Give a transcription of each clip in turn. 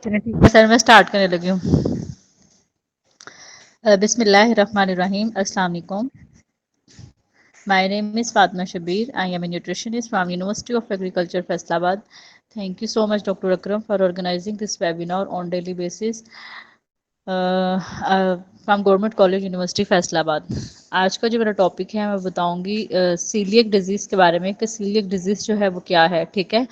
چلیں ٹھیک ہے سر، میں اسٹارٹ کرنے لگی ہوں۔ بسم اللہ الرحمن الرحیم۔ السلام علیکم۔ My name is Fatma Shabir. I am a nutritionist from University of Agriculture, Faisalabad. Thank you so much, Dr. Akram, for organizing this webinar on daily basis from Government College, University, Faisalabad. آج کا جو میرا topic ہے میں بتاؤں گی coeliac disease کے بارے میں کہ سیلیک ڈیزیز جو ہے وہ کیا ہے، ٹھیک ہے۔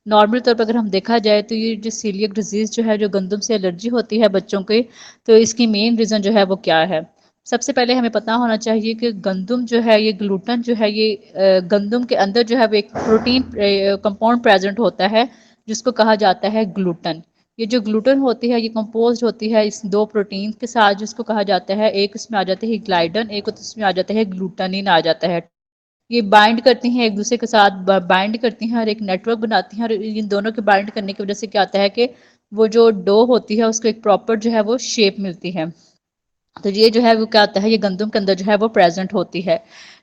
نارمل طور پر اگر ہم دیکھا جائے تو یہ جو سیلیک ڈیزیز جو ہے جو گندم سے الرجی ہوتی ہے بچوں کی، تو اس کی مین ریزن جو ہے وہ کیا ہے۔ سب سے پہلے ہمیں پتہ ہونا چاہیے کہ گندم جو ہے یہ گلوٹن جو ہے یہ گندم کے اندر جو ہے وہ ایک پروٹین کمپاؤنڈ پریزنٹ ہوتا ہے جس کو کہا جاتا ہے گلوٹن۔ یہ جو گلوٹن ہوتی ہے یہ کمپوزڈ ہوتی ہے اس دو پروٹین کے ساتھ جس کو کہا جاتا ہے، ایک اس میں آ جاتا ہے گلائڈن، ایک اس میں آ جاتا ہے گلوٹنین آ جاتا ہے۔ یہ بائنڈ کرتی ہیں ایک دوسرے کے ساتھ، بائنڈ کرتی ہیں اور ایک نیٹ ورک بناتی ہیں، اور ان دونوں کے بائنڈ کرنے کی وجہ سے کیا آتا ہے کہ وہ جو ڈو ہوتی ہے اس کو ایک پراپر جو ہے وہ شیپ ملتی ہے۔ تو یہ جو ہے وہ کیا آتا ہے، یہ گندم کے اندر جو ہے وہ پریزنٹ ہوتی ہے۔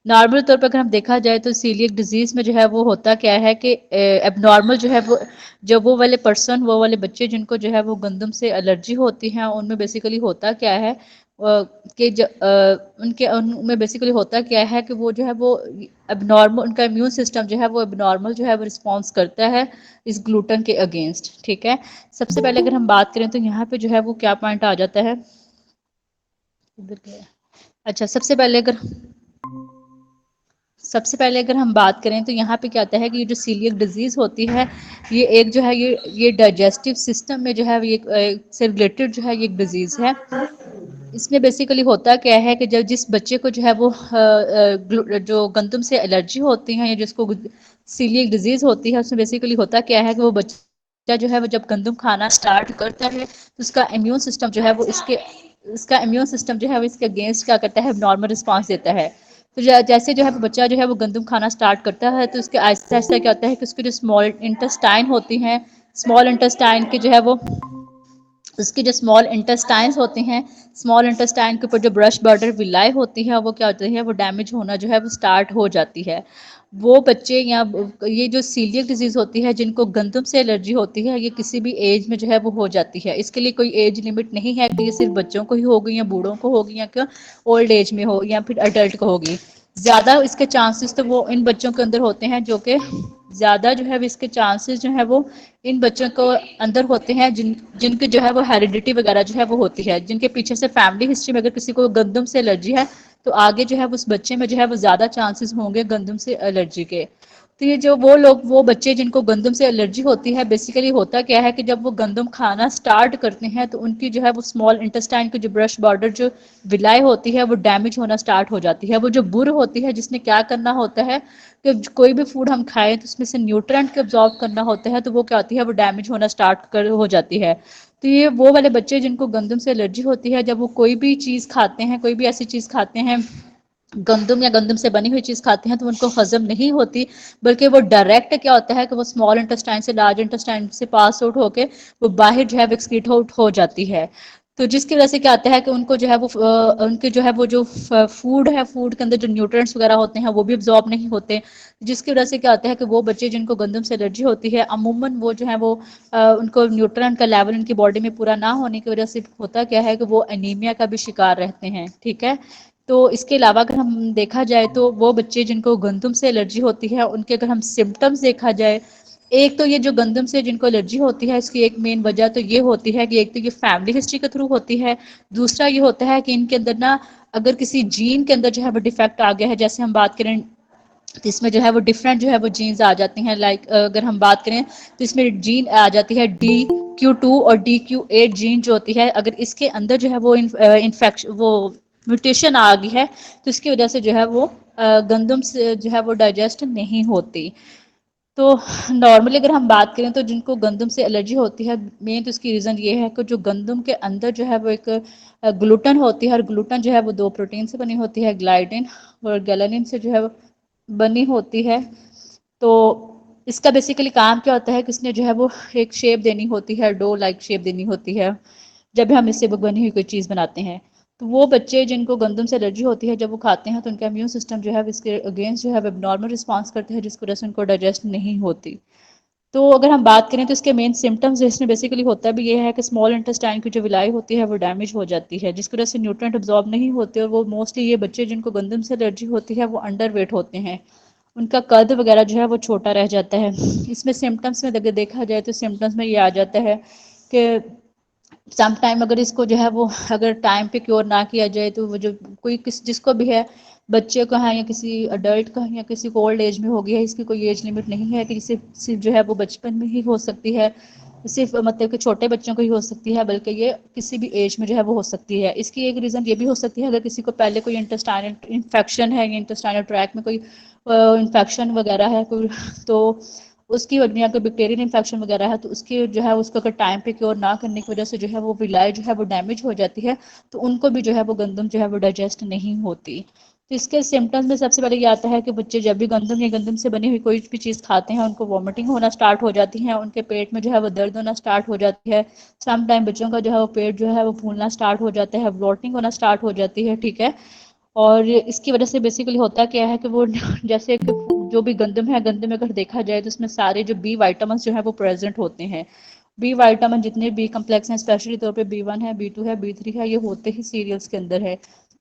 نارمل طور پر اگر ہم دیکھا جائے تو سیلیک ڈیزیز میں جو ہے وہ ہوتا کیا ہے کہ اب نارمل جو ہے وہ جو وہ والے پرسن، وہ والے بچے جن کو جو ہے وہ گندم سے الرجی ہوتی ہیں ان میں بیسیکلی ہوتا کیا ہے کہ ان میں بیسیکلی ہوتا کیا ہے کہ وہ جو ہے وہ اب نارمل، ان کا امیون سسٹم جو ہے وہ اب نارمل جو ہے وہ رسپانس کرتا ہے اس گلوٹن کے اگینسٹ، ٹھیک ہے۔ سب سے پہلے اگر ہم بات کریں تو یہاں پہ جو ہے وہ کیا پوائنٹ آ جاتا ہے، اچھا سب سے پہلے اگر ہم بات کریں تو یہاں پہ کیا آتا ہے کہ یہ جو سیلیک ڈیزیز ہوتی ہے یہ ایک جو ہے یہ ڈائجسٹو سسٹم میں جو ہے یہ سے ریلیٹڈ جو ہے یہ ایک ڈیزیز ہے۔ اس میں بیسیکلی ہوتا کیا ہے کہ جب جس بچے کو جو ہے وہ جو گندم سے الرجی ہوتی ہیں یا جس کو سیلیک ڈیزیز ہوتی ہے، اس میں بیسیکلی ہوتا کیا ہے کہ وہ بچہ جو ہے وہ جب گندم کھانا سٹارٹ کرتا ہے تو اس کا امیون سسٹم جو ہے وہ اس کا امیون سسٹم جو ہے وہ اس کے اگینسٹ کیا کرتا ہے، نارمل رسپانس دیتا ہے۔ تو جیسے جو ہے بچہ جو ہے وہ گندم کھانا سٹارٹ کرتا ہے تو اس کے آہستہ آہستہ کیا ہوتا ہے کہ اس کے جو اسمال انٹسٹائن ہوتی ہیں، اسمال انٹسٹائن کے جو ہے وہ اس کے جو اسمال انٹسٹائنس ہوتے ہیں، اسمال انٹسٹائن کے اوپر جو برش بارڈر ولائی ہوتی ہے وہ کیا ہوتی ہے، وہ ڈیمیج ہونا جو ہے وہ سٹارٹ ہو جاتی ہے۔ وہ بچے یا یہ جو سیلیک ڈیزیز ہوتی ہے جن کو گندم سے الرجی ہوتی ہے یہ کسی بھی ایج میں جو ہے وہ ہو جاتی ہے۔ اس کے لیے کوئی ایج لمٹ نہیں ہے کہ یہ صرف بچوں کو ہی ہوگی یا بوڑھوں کو ہوگی یا کہ اولڈ ایج میں ہو یا پھر اڈلٹ کو ہوگی۔ زیادہ اس کے چانسز تو وہ ان بچوں کے اندر ہوتے ہیں جو کہ زیادہ جو ہے اس کے چانسز جو ہے وہ ان بچوں کو اندر ہوتے ہیں جن کے جو ہے وہ ہیریڈیٹی وغیرہ جو ہے وہ ہوتی ہے، جن کے پیچھے سے فیملی ہسٹری میں اگر کسی کو گندم سے الرجی ہے تو آگے جو ہے اس بچے میں جو ہے وہ زیادہ چانسز ہوں گے گندم سے الرجی کے۔ تو یہ جو وہ بچے جن کو گندم سے الرجی ہوتی ہے بیسیکلی ہوتا کیا ہے کہ جب وہ گندم کھانا سٹارٹ کرتے ہیں تو ان کی جو ہے وہ اسمال انٹسٹائن کی جو برش بارڈر جو ولائی ہوتی ہے وہ ڈیمیج ہونا سٹارٹ ہو جاتی ہے۔ وہ جو بر ہوتی ہے جس نے کیا کرنا ہوتا ہے کہ کوئی بھی فوڈ ہم کھائیں تو اس میں سے نیوٹرینٹ کو ابزارب کرنا ہوتا ہے تو وہ کیا ہوتی ہے، وہ ڈیمیج ہونا سٹارٹ ہو جاتی ہے۔ تو یہ وہ والے بچے جن کو گندم سے الرجی ہوتی ہے جب وہ کوئی بھی چیز کھاتے ہیں، کوئی بھی ایسی چیز کھاتے ہیں گندم یا گندم سے بنی ہوئی چیز کھاتے ہیں تو ان کو ہضم نہیں ہوتی، بلکہ وہ ڈائریکٹ کیا ہوتا ہے کہ وہ اسمال انٹسٹائن سے لارج انٹسٹائن سے پاس آؤٹ ہو کے وہ باہر جو ہے ایکسکریٹ آؤٹ ہو جاتی ہے۔ تو جس کی وجہ سے کیا آتا ہے کہ ان کو جو ہے وہ ان کے جو ہے وہ جو فوڈ ہے، فوڈ کے اندر جو نیوٹرینٹس وغیرہ ہوتے ہیں وہ بھی ابزارب نہیں ہوتے، جس کی وجہ سے کیا ہوتا ہے کہ وہ بچے جن کو گندم سے الرجی ہوتی ہے عموماً وہ جو ہے وہ ان کو نیوٹرین کا لیول ان کی باڈی میں پورا نہ ہونے کی وجہ سے ہوتا کیا ہے کہ وہ انیمیا کا بھی شکار رہتے ہیں، ٹھیک ہے۔ تو اس کے علاوہ اگر ہم دیکھا جائے تو وہ بچے جن کو گندم سے الرجی ہوتی ہے ان کے اگر ہم سمٹمز دیکھا جائے، ایک تو یہ جو گندم سے جن کو الرجی ہوتی ہے اس کی ایک مین وجہ تو یہ ہوتی ہے کہ ایک تو یہ فیملی ہسٹری کے تھرو ہوتی ہے، دوسرا یہ ہوتا ہے کہ ان کے اندر نا اگر کسی جین کے اندر جو ہے وہ ڈیفیکٹ آ گیا ہے، جیسے ہم بات کریں تو اس میں جو ہے وہ ڈفرینٹ جو ہے وہ جینز آ جاتی ہیں، لائک اگر ہم بات کریں تو اس میں جین آ جاتی ہے DQ2 اور DQ8 جین جو ہوتی ہے، اگر اس کے اندر جو ہے وہ انفیکشن وہ میوٹیشن آ گئی ہے تو اس کی وجہ سے جو ہے وہ گندم سے جو ہے وہ ڈائجسٹ نہیں ہوتی۔ تو نارملی اگر ہم بات کریں تو جن کو گندم سے الرجی ہوتی ہے مین تو اس کی ریزن یہ ہے کہ جو گندم کے اندر جو ہے وہ ایک گلوٹن ہوتی ہے، اور گلوٹن جو ہے وہ دو پروٹین سے بنی ہوتی ہے، گلائڈن اور گیلنین سے جو ہے بنی ہوتی ہے۔ تو اس کا بیسیکلی کام کیا ہوتا ہے کہ اس نے جو ہے وہ ایک شیپ دینی ہوتی ہے، ڈو لائک شیپ دینی ہوتی ہے جب ہم اس سے بنی ہوئی کوئی چیز بناتے ہیں۔ تو وہ بچے جن کو گندم سے الرجی ہوتی ہے جب وہ کھاتے ہیں تو ان کا امیون سسٹم جو ہے اس کے اگینسٹ جو ہے نارمل رسپانس کرتے ہیں، جس کی وجہ سے ان کو ڈائجسٹ نہیں ہوتی۔ تو اگر ہم بات کریں تو اس کے مین سمٹمز اس میں بیسیکلی ہوتا بھی یہ ہے کہ اسمال انٹسٹائن کی جو ولائی ہوتی ہے وہ ڈیمیج ہو جاتی ہے، جس کی وجہ سے نیوٹرینٹ ابزارب نہیں ہوتے، اور وہ موسٹلی یہ بچے جن کو گندم سے الرجی ہوتی ہے وہ انڈر ویٹ ہوتے ہیں، ان کا قد وغیرہ جو ہے وہ چھوٹا رہ جاتا ہے۔ اس میں سمٹمس میں اگر دیکھا جائے تو سمٹمس میں یہ آ جاتا ہے کہ سم ٹائم اگر اس کو جو ہے وہ اگر ٹائم پہ کیور نہ کیا جائے تو وہ جو کوئی جس کو بھی ہے، بچے کو ہے یا کسی اڈلٹ کا یا کسی کو اولڈ ایج میں ہو گیا ہے، اس کی کوئی ایج لمٹ نہیں ہے کہ صرف جو ہے وہ بچپن میں ہی ہو سکتی ہے، صرف مطلب کہ چھوٹے بچوں کو ہی ہو سکتی ہے، بلکہ یہ کسی بھی ایج میں جو ہے وہ ہو سکتی ہے۔ اس کی ایک ریزن یہ بھی ہو سکتی ہے اگر کسی کو پہلے کوئی انٹسٹائنل انفیکشن ہے یا انٹسٹائنل ٹریک میں کوئی انفیکشن وغیرہ ہے کوئی، تو اس کی وجہ کوئی بیکٹیریل انفیکشن وغیرہ ہے تو اس کی جو ہے اس کو اگر ٹائم پہ کیور نہ کرنے کی وجہ سے جو ہے وہ ولائی جو ہے وہ ڈیمیج ہو جاتی ہے، تو ان کو بھی جو ہے وہ گندم جو ہے وہ ڈائجسٹ نہیں ہوتی۔ تو اس کے سمٹمز میں سب سے پہلے یہ آتا ہے کہ بچے جب بھی گندم یا گندم سے بنی ہوئی کوئی بھی چیز کھاتے ہیں ان کو وامٹنگ ہونا اسٹارٹ ہو جاتی ہے، ان کے پیٹ میں جو ہے وہ درد ہونا اسٹارٹ ہو جاتی ہے، سم ٹائم بچوں کا جو ہے وہ پیٹ جو ہے وہ پھولنا اسٹارٹ ہو جاتا ہے، بلوٹنگ ہونا اسٹارٹ ہو جاتی ہے، ٹھیک ہے۔ اور اس کی وجہ سے بیسیکلی ہوتا کیا ہے کہ وہ جیسے کہ جو بھی گندم ہے، گندم میں اگر دیکھا جائے تو اس میں سارے جو بی وائٹامنس جو ہے وہ پریزنٹ ہوتے ہیں، بی وائٹامن جتنے بی کمپلیکس ہیں اسپیشلی طور پہ B1 ہے، B2 ہے، B3 ہے، یہ ہوتے ہی سیریلس کے اندر ہے،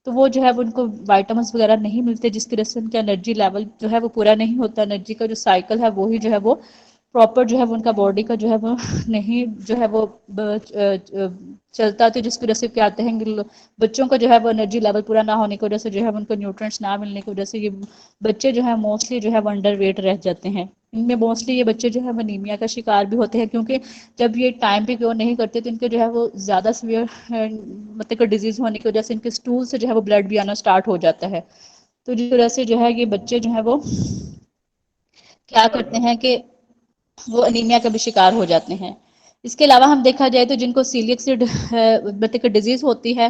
تو وہ جو ہے وہ ان کو وائٹامنس وغیرہ نہیں ملتے، جس کی وجہ سے ان کا انرجی لیول جو ہے وہ پورا نہیں ہوتا، انرجی کا جو سائیکل ہے وہی جو ہے وہ پراپر جو ہے وہ ان کا باڈی کا جو ہے وہ نہیں جو ہے وہ چلتا، تو جس کی وجہ سے کیا آتے ہیں بچوں کو جو ہے وہ انرجی لیول پورا نہ ہونے کی وجہ سے جو ہے ان کو نیوٹرینٹس نہ ملنے کی وجہ سے یہ بچے جو ہے موسٹلی جو ہے وہ انڈر ویٹ رہ جاتے ہیں۔ ان میں موسٹلی یہ بچے جو ہے وہ انیمیا کا شکار بھی ہوتے ہیں، کیونکہ جب یہ ٹائم پہ کیور نہیں کرتے تو ان کے جو ہے وہ زیادہ سیویئر مطلب کہ ڈیزیز ہونے کی وجہ سے ان کے اسٹول سے جو ہے وہ بلڈ بھی آنا اسٹارٹ ہو جاتا ہے، تو جس وجہ سے جو ہے یہ بچے جو ہے وہ کیا کرتے ہیں کہ وہ انیمیا کا بھی شکار ہو جاتے ہیں۔ اس کے علاوہ ہم دیکھا جائے تو جن کو سیلیک سے مطلب ڈیزیز ہوتی ہے،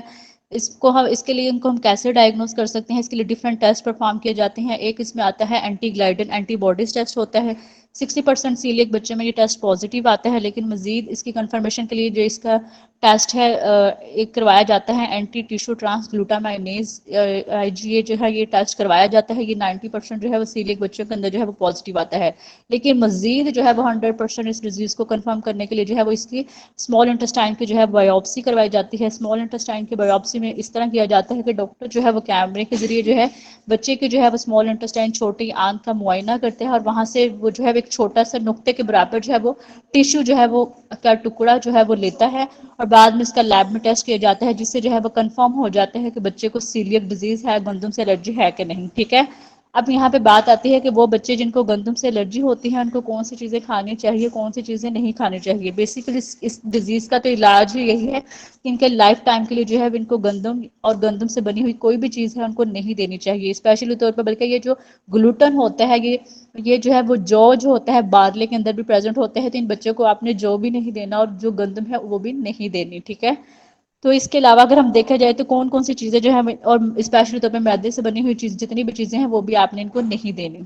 اس کے لیے ان کو ہم کیسے ڈائگنوز کر سکتے ہیں، اس کے لیے ڈفرینٹ ٹیسٹ پرفارم کیے جاتے ہیں۔ ایک اس میں آتا ہے اینٹی گلائڈن اینٹی باڈیز ٹیسٹ ہوتا ہے، 60% سیلیک بچے میں یہ ٹیسٹ پازیٹیو آتا ہے، لیکن مزید اس کی کنفرمیشن کے لیے جو اس کا ٹیسٹ ہے ایک کروایا جاتا ہے اینٹی ٹیشو ٹرانس گلوٹامائنیز IgA جو ہے یہ ٹیسٹ کروایا جاتا ہے، یہ 90% جو ہے وہ سیلیک بچوں کے اندر جو ہے وہ پازیٹیو آتا ہے، لیکن مزید جو ہے وہ 100% اس ڈیزیز کو کنفرم کرنے کے لیے جو ہے وہ اس کی اسمال انٹسٹائن کی جو ہے بایوپسی کروائی جاتی ہے۔ اسمال انٹسٹائن کی بایوپسی میں اس طرح کیا جاتا ہے کہ ڈاکٹر جو ہے وہ کیمرے کے ذریعے جو ہے بچے کی جو ہے وہ اسمال انٹسٹائن چھوٹی آنت کا معائنہ کرتے ہیں، اور وہاں سے وہ جو ہے ایک چھوٹا سا نقطے کے برابر جو ہے وہ ٹیشو جو ہے وہ کا ٹکڑا جو ہے وہ لیتا ہے، اور بعد میں اس کا لیب میں ٹیسٹ کیا جاتا ہے، جس سے جو ہے وہ کنفرم ہو جاتا ہے کہ بچے کو سیلیک ڈیزیز ہے، گندم سے الرجی ہے کہ نہیں، ٹھیک ہے۔ اب یہاں پہ بات آتی ہے کہ وہ بچے جن کو گندم سے الرجی ہوتی ہے ان کو کون سی چیزیں کھانی چاہیے، کون سی چیزیں نہیں کھانی چاہیے۔ بیسیکلی اس ڈیزیز کا تو علاج ہی یہی ہے کہ ان کے لائف ٹائم کے لیے جو ہے ان کو گندم اور گندم سے بنی ہوئی کوئی بھی چیز ہے ان کو نہیں دینی چاہیے، اسپیشلی طور پر، بلکہ یہ جو گلوٹن ہوتا ہے یہ جو ہے وہ جو ہوتا ہے بادلے کے اندر بھی پریزنٹ ہوتا ہے، تو ان بچوں کو آپ نے جو بھی نہیں دینا اور جو گندم ہے وہ بھی نہیں دینی، ٹھیک ہے۔ تو اس کے علاوہ اگر ہم دیکھا جائے تو کون کون سی چیزیں جو ہے اور اسپیشلی طور پہ میدے سے بنی ہوئی چیز جتنی بھی چیزیں ہیں وہ بھی آپ نے ان کو نہیں دینی۔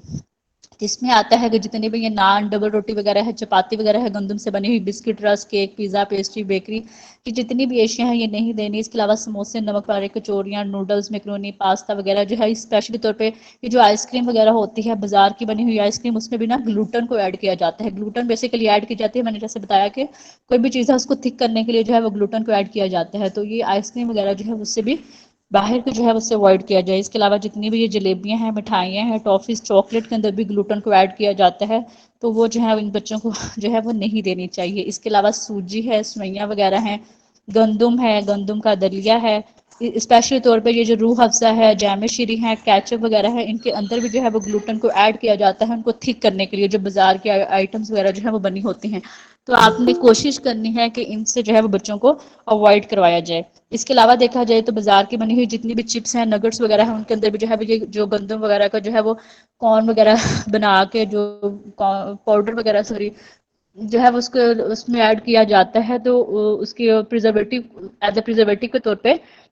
اس میں آتا ہے کہ جتنے بھی یہ نان ڈبل روٹی وغیرہ ہے، چپاتی وغیرہ ہے گندم سے بنی ہوئی، بسکٹ رس کیک پیزا پیسٹری بیکری کی جتنی بھی اشیاء ہیں یہ نہیں دینی۔ اس کے علاوہ سموسے نمک والے کچوریاں نوڈلز میکرونی پاستا وغیرہ جو ہے اسپیشلی طور پہ یہ جو آئس کریم وغیرہ ہوتی ہے بازار کی بنی ہوئی آئس کریم، اس میں بھی نا گلوٹن کو ایڈ کیا جاتا ہے، گلوٹن بیسیکلی ایڈ کی جاتی ہے، میں نے جیسے بتایا کہ کوئی بھی چیز ہے اس کو تھک کرنے کے لیے جو ہے وہ گلوٹن کو ایڈ کیا جاتا ہے، تو یہ آئس کریم وغیرہ جو ہے اس سے بھی باہر کو جو ہے اس سے اوائڈ کیا جائے۔ اس کے علاوہ جتنی بھی یہ جلیبیاں ہیں مٹھائیاں ہیں ٹافیز چاکلیٹ کے اندر بھی گلوٹن کو ایڈ کیا جاتا ہے، تو وہ جو ہے ان بچوں کو جو ہے وہ نہیں دینی چاہیے۔ اس کے علاوہ سوجی ہے سوئیاں وغیرہ ہیں، گندم ہے، گندم کا دلیا ہے، اسپیشلی طور پہ یہ جو روح افزا ہے جامع شیری ہے کیچپ وغیرہ ہے، ان کے اندر بھی جو ہے وہ گلوٹن کو ایڈ کیا جاتا ہے ان کو ٹھیک کرنے کے لیے، جو بازار کے آئٹمس وغیرہ جو ہے وہ بنی ہوتی ہیں، تو آپ نے کوشش کرنی ہے کہ ان سے جو ہے وہ بچوں کو اوائڈ کروایا جائے۔ اس کے علاوہ دیکھا جائے تو بازار کی بنی ہوئی جتنی بھی چپس ہیں نگٹس وغیرہ ہیں ان کے اندر بھی جو ہے یہ جو گندم وغیرہ کا جو ہے وہ کارن وغیرہ بنا کے جو پاؤڈر وغیرہ سوری جو ہے اس میں ایڈ کیا جاتا ہے، تو اس کی پریزرویٹو ایز اے پریزرویٹو کے طور پہ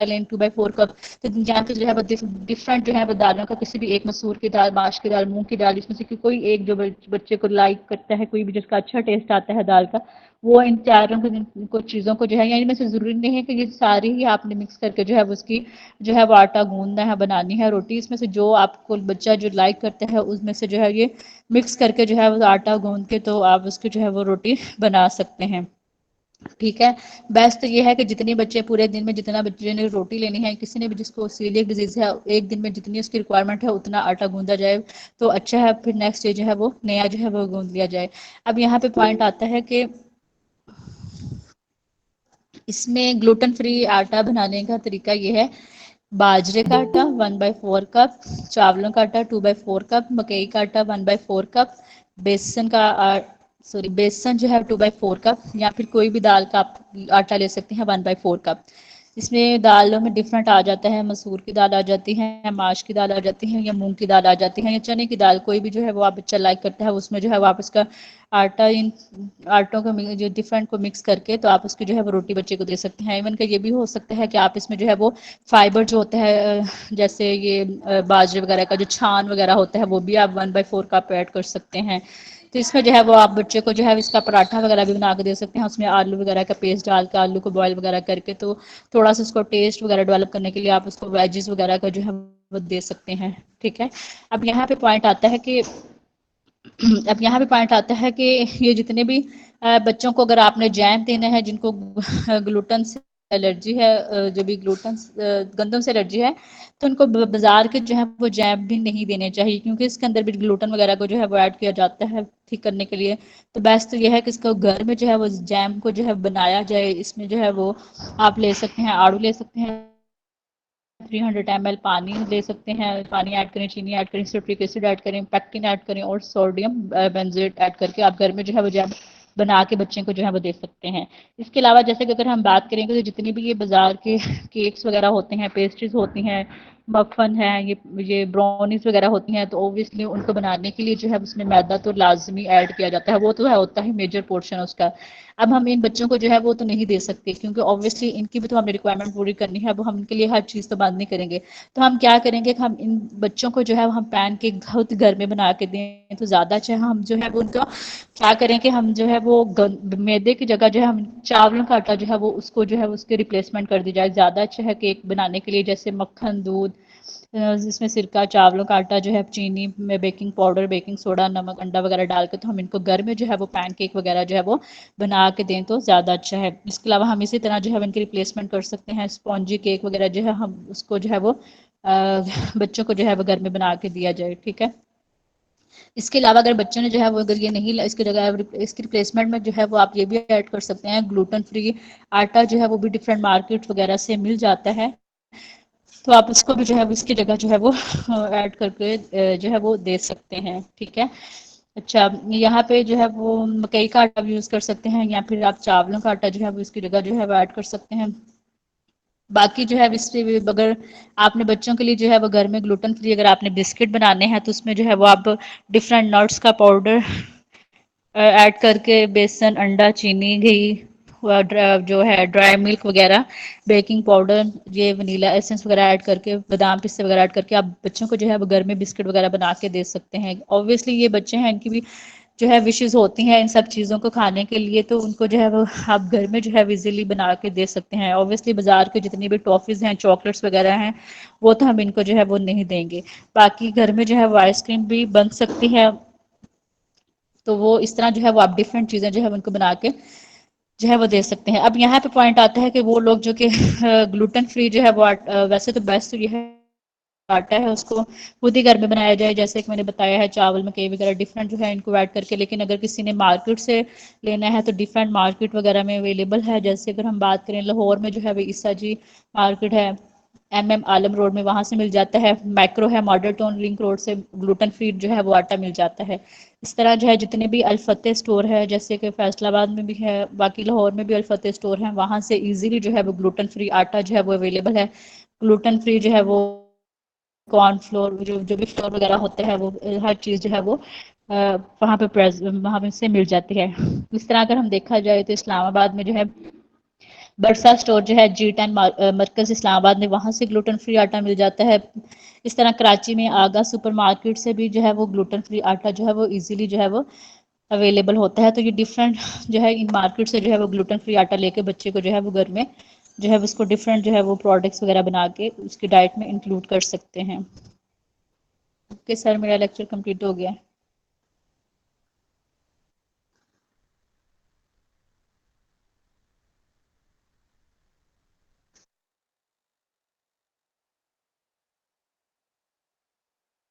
لیں 2/4 کپ. تو یہاں پہ جو ہے وہ ڈفرنٹ جو ہے وہ دالوں کا، کسی بھی ایک مسور کی دال، ماش کی دال، مونگ کی دال، اس میں سے کوئی ایک جو بچے کو لائک کرتا ہے، کوئی بھی جس کا اچھا ٹیسٹ آتا ہے دال کا، وہ ان چاروں کو چیزوں کو جو ہے، یعنی میں سے ضروری نہیں ہے کہ یہ ساری ہی آپ نے مکس کر کے جو ہے اس کی جو ہے وہ آٹا گوندنا ہے، بنانی ہے روٹی. اس میں سے جو آپ کو بچہ جو لائک کرتا ہے اس میں سے جو ہے یہ مکس کر کے جو ہے وہ آٹا گوند کے تو آپ اس کی جو ہے وہ روٹی بنا سکتے ہیں. ٹھیک ہے. بیسٹ یہ ہے کہ جتنے بچے پورے دن میں جتنا بچے نے روٹی لینی ہے، کسی نے بھی جس کو سیلیک ڈیزیز ہے، ایک دن میں جتنی اس کی ریکوائرمنٹ ہے اتنا آٹا گوندا جائے تو اچھا ہے. پھر نیکسٹ ڈے جو ہے وہ نیا جو ہے وہ گوند لیا جائے. اب یہاں پہ پوائنٹ آتا ہے کہ اس میں گلوٹن فری آٹا بنانے کا طریقہ یہ ہے: باجرے کا آٹا 1/4 کپ، چاولوں کا آٹا 2/4 کپ، مکئی کا آٹا 1/4 کپ، بیسن کا بیسن جو ہے 2/4 کپ، یا پھر کوئی بھی دال کا آپ آٹا لے سکتے ہیں 1/4 کپ. اس میں دالوں میں ڈفرنٹ آ جاتا ہے: مسور کی دال آ جاتی ہے، ماش کی دال آ جاتی ہے، یا مونگ کی دال آ جاتی ہے، یا چنے کی دال، کوئی بھی جو ہے وہ آپ بچہ لائک کرتا ہے اس میں جو ہے وہ آپ اس کا آٹا ان آٹوں کو جو ڈفرنٹ کو مکس کر کے تو آپ اس کی جو ہے وہ روٹی بچے کو دے سکتے ہیں. ایون کہ یہ بھی ہو سکتا ہے کہ آپ اس میں جو ہے وہ فائبر جو ہوتا ہے، جیسے یہ باجرے وغیرہ کا جو چھان وغیرہ ہوتا ہے، وہ بھی آپ 1/4 کپ ایڈ کر سکتے ہیں. تو اس میں جو ہے وہ آپ بچے کو جو ہے اس کا پراٹھا وغیرہ بھی بنا کے دے سکتے ہیں. اس میں آلو وغیرہ کا پیسٹ ڈال کے آلو کو بوائل وغیرہ کر کے تو تھوڑا سا اس کو ٹیسٹ وغیرہ ڈیولپ کرنے کے لیے آپ اس کو ویجز وغیرہ کا جو ہے وہ دے سکتے ہیں. ٹھیک ہے. اب یہاں پہ پوائنٹ آتا ہے کہ یہ جتنے بھی بچوں کو اگر آپ نے جیم دینا ہے، جن کو گلوٹن سے الرجی ہے، جو بھی گلوٹن گندم سے الرجی ہے، تو ان کو بازار کے جو ہے وہ جیم بھی نہیں دینے چاہیے، کیونکہ اس کے اندر بھی گلوٹن وغیرہ کو جو ہے وہ ایڈ کیا جاتا ہے ٹھیک کرنے کے لیے. تو بیسٹ یہ ہے کہ اس کو گھر میں جو ہے وہ جیم کو جو ہے بنایا جائے. اس میں جو ہے وہ آپ لے سکتے ہیں آڑو لے سکتے ہیں، 300 ml پانی لے سکتے ہیں، پانی ایڈ کریں، چینی ایڈ کریں، سٹرک ایسڈ ایڈ کریں، پیکٹن ایڈ کریں اور سوڈیم بینزویٹ ایڈ کر کے آپ گھر میں جو ہے وہ جیم بنا کے بچے کو جو ہے وہ دے سکتے ہیں. اس کے علاوہ جیسے کہ اگر ہم بات کریں گے تو جتنی بھی یہ بازار کے کیکس وغیرہ ہوتے ہیں، پیسٹریز ہوتی ہیں، مکھن ہے، یہ براؤنیز وغیرہ ہوتی ہیں، تو اوبویسلی ان کو بنانے کے لیے جو ہے اس میں میدا تو لازمی ایڈ کیا جاتا ہے، وہ تو ہے ہوتا ہے میجر پورشن اس کا. اب ہم ان بچوں کو جو ہے وہ تو نہیں دے سکتے، کیونکہ اوبویسلی ان کی بھی تو ہمیں ریکوائرمنٹ پوری کرنی ہے. اب ہم ان کے لیے ہر چیز تو بند نہیں کریں گے. تو ہم کیا کریں گے کہ ہم ان بچوں کو جو ہے ہم پین کیک خود گھر میں بنا کے دیں تو زیادہ اچھا ہے. ہم جو ہے وہ ان کا کیا کریں کہ ہم جو ہے وہ میدے کی جگہ جو ہے ہم چاولوں کا آٹا جو ہے وہ اس کو جو ہے اس کے ریپلیسمنٹ کر دی جائے. زیادہ اچھا ہے کیک بنانے کے لیے، جیسے مکھن، دودھ، جس میں سرکہ، چاولوں کا آٹا جو ہے، چینی میں بیکنگ پاؤڈر، بیکنگ سوڈا، نمک، انڈا وغیرہ ڈال کے تو ہم ان کو گھر میں جو ہے وہ پین کیک وغیرہ جو ہے وہ بنا کے دیں تو زیادہ اچھا ہے. اس کے علاوہ ہم اسی طرح جو ہے ان کی ریپلیسمنٹ کر سکتے ہیں اسپونجی کیک وغیرہ جو ہے، ہم اس کو جو ہے وہ بچوں کو جو ہے وہ گھر میں بنا کے دیا جائے. ٹھیک ہے. اس کے علاوہ اگر بچوں نے جو ہے وہ اگر یہ نہیں اس کی جگہ اس کی ریپلیسمنٹ میں جو ہے وہ آپ یہ بھی ایڈ کر سکتے ہیں: گلوٹن فری آٹا جو ہے وہ بھی ڈفرینٹ مارکیٹ وغیرہ سے مل جاتا ہے، تو آپ اس کو بھی جو ہے اس کی جگہ جو ہے وہ ایڈ کر کے جو ہے وہ دے سکتے ہیں. ٹھیک ہے. اچھا، یہاں پہ جو ہے وہ مکئی کا آٹا بھی یوز کر سکتے ہیں، یا پھر آپ چاولوں کا آٹا جو ہے وہ اس کی جگہ جو ہے وہ ایڈ کر سکتے ہیں. باقی جو ہے اس سے اگر آپ نے بچوں کے لیے جو ہے وہ گھر میں گلوٹن فری اگر آپ نے بسکٹ بنانے ہیں تو اس میں جو ہے وہ آپ ڈفرینٹ نٹس کا پاؤڈر ایڈ کر کے بیسن، انڈا، چینی، گھی، جو ہے ڈرائی ملک وغیرہ، بیکنگ پاؤڈر، یہ ونیلا ایسنس وغیرہ ایڈ کر کے، بادام پستے وغیرہ ایڈ کر کے آپ بچوں کو جو ہے وہ گھر میں بسکٹ وغیرہ بنا کے دے سکتے ہیں. اوبویسلی یہ بچے ہیں، ان کی بھی جو ہے وشز ہوتی ہیں ان سب چیزوں کو کھانے کے لیے، تو ان کو جو ہے وہ آپ گھر میں جو ہے ایزیلی بنا کے دے سکتے ہیں. اوبویسلی بازار کے جتنی بھی ٹافیز ہیں، چاکلیٹس وغیرہ ہیں، وہ تو ہم ان کو جو ہے وہ نہیں دیں گے. باقی گھر میں جو ہے وہ آئس کریم بھی بن سکتی ہے، تو وہ اس طرح جو ہے وہ آپ ڈفرینٹ چیزیں جو ہے ان کو بنا کے جو ہے وہ دے سکتے ہیں. اب یہاں پہ پوائنٹ آتا ہے کہ وہ لوگ جو کہ گلوٹن فری جو ہے وہ ویسے تو بیسٹ یہ ہے آٹا ہے اس کو خود ہی گھر میں بنایا جائے، جیسے کہ میں نے بتایا ہے چاول، مکئی وغیرہ ڈفرینٹ جو ہے ان کو ایڈ کر کے. لیکن اگر کسی نے مارکیٹ سے لینا ہے تو ڈفرینٹ مارکیٹ وغیرہ میں اویلیبل ہے. جیسے اگر ہم بات کریں لاہور میں جو ہے وہ عیسیٰ جی مارکیٹ ہے، عالم روڈ میں، وہاں سے مل جاتا ہے. میکرو ہے ماڈل ٹاؤن لنک روڈ سے، گلوٹن فری جو ہے وہ آٹا مل جاتا ہے. اس طرح جو ہے جتنے بھی الفتح اسٹور ہے، جیسے کہ فیصل آباد میں بھی ہے، باقی لاہور میں بھی الفتح اسٹور ہیں، وہاں سے ایزیلی جو ہے وہ گلوٹن فری آٹا جو ہے وہ اویلیبل ہے. گلوٹن فری جو ہے وہ کارن فلور، جو بھی فلور وغیرہ ہوتے ہیں، وہ ہر چیز جو ہے وہ وہاں پہ سے مل جاتی ہے. اس طرح اگر ہم دیکھا جائے تو اسلام آباد میں جو ہے برسا اسٹور جو ہے G10 مرکز اسلام آباد میں، وہاں سے گلوٹن فری آٹا مل جاتا ہے۔ اس طرح کراچی میں آگا سپر مارکیٹ سے بھی جو ہے وہ گلوٹن فری آٹا جو ہے وہ ایزیلی جو ہے وہ اویلیبل ہوتا ہے۔ تو یہ ڈفرینٹ جو ہے ان مارکیٹ سے جو ہے وہ گلوٹن فری آٹا لے کے بچے کو جو ہے وہ گھر میں جو ہے اس کو ڈفرینٹ جو ہے وہ پروڈکٹس وغیرہ بنا کے اس کی ڈائٹ میں انکلوڈ کر سکتے ہیں۔ اوکے سر، میرا لیکچر کمپلیٹ ہو گیا۔